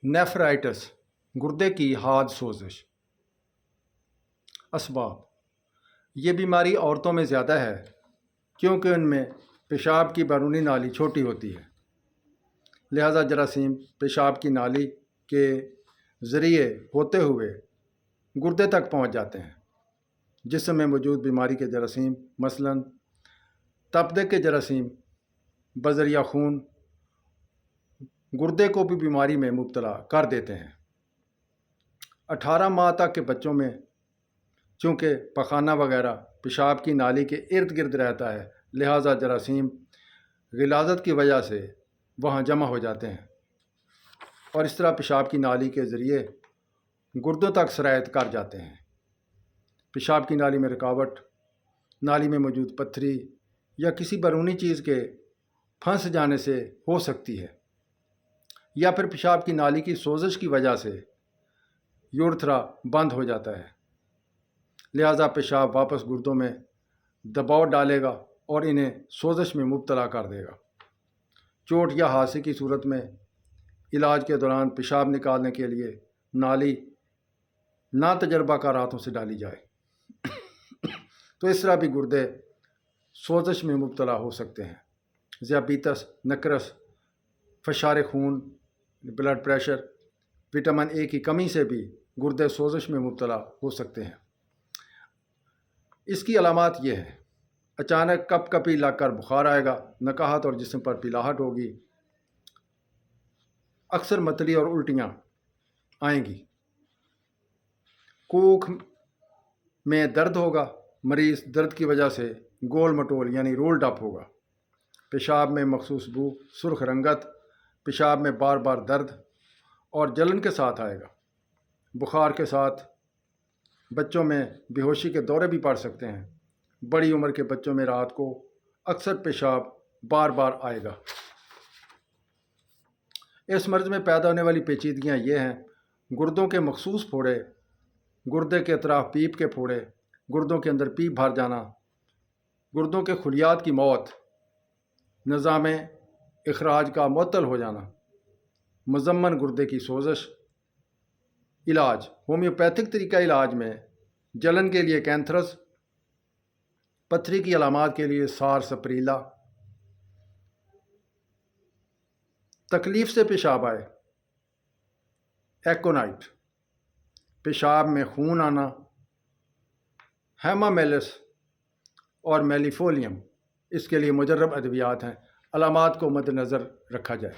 نیفرائٹس گردے کی حاد سوزش۔ اسباب: یہ بیماری عورتوں میں زیادہ ہے کیونکہ ان میں پیشاب کی بیرونی نالی چھوٹی ہوتی ہے، لہذا جراثیم پیشاب کی نالی کے ذریعے ہوتے ہوئے گردے تک پہنچ جاتے ہیں۔ جسم میں موجود بیماری کے جراثیم مثلاً تپدق کے جراثیم بذریعہ خون گردے کو بھی بیماری میں مبتلا کر دیتے ہیں۔ 18 ماہ تک کے بچوں میں چونکہ پخانہ وغیرہ پیشاب کی نالی کے ارد گرد رہتا ہے، لہذا جراثیم غلاظت کی وجہ سے وہاں جمع ہو جاتے ہیں اور اس طرح پیشاب کی نالی کے ذریعے گردوں تک سرایت کر جاتے ہیں۔ پیشاب کی نالی میں رکاوٹ، نالی میں موجود پتھری یا کسی بیرونی چیز کے پھنس جانے سے ہو سکتی ہے، یا پھر پیشاب کی نالی کی سوزش کی وجہ سے یورتھرا بند ہو جاتا ہے، لہذا پیشاب واپس گردوں میں دباؤ ڈالے گا اور انہیں سوزش میں مبتلا کر دے گا۔ چوٹ یا حادثے کی صورت میں علاج کے دوران پیشاب نکالنے کے لیے نالی ناتجربہ کار ہاتھوں سے ڈالی جائے تو اس طرح بھی گردے سوزش میں مبتلا ہو سکتے ہیں۔ ذیابیطس، نقرس، فشار خون، بلڈ پریشر، وٹامن اے کی کمی سے بھی گردے سوزش میں مبتلا ہو سکتے ہیں۔ اس کی علامات یہ ہیں: اچانک کپ کپی لگ کر بخار آئے گا، نقاہت اور جسم پر پیلاہٹ ہوگی، اکثر متلی اور الٹیاں آئیں گی، کوکھ میں درد ہوگا، مریض درد کی وجہ سے گول مٹول یعنی رولڈ اپ ہوگا، پیشاب میں مخصوص بو، سرخ رنگت، پیشاب میں بار بار درد اور جلن کے ساتھ آئے گا۔ بخار کے ساتھ بچوں میں بے ہوشی کے دورے بھی پڑ سکتے ہیں۔ بڑی عمر کے بچوں میں رات کو اکثر پیشاب بار بار آئے گا۔ اس مرض میں پیدا ہونے والی پیچیدگیاں یہ ہیں: گردوں کے مخصوص پھوڑے، گردے کے اطراف پیپ کے پھوڑے، گردوں کے اندر پیپ بھر جانا، گردوں کے خلیات کی موت، نظام اخراج کا معطل ہو جانا، مزمن گردے کی سوزش۔ علاج: ہومیوپیتھک طریقہ علاج میں جلن کے لیے کینتھرس، پتھری کی علامات کے لیے سارسپریلا، تکلیف سے پیشاب آئے، ایکونائٹ، پیشاب میں خون آنا، ہیمامیلس اور میلیفولیم اس کے لیے مجرب ادویات ہیں۔ علامات کو مد نظر رکھا جائے۔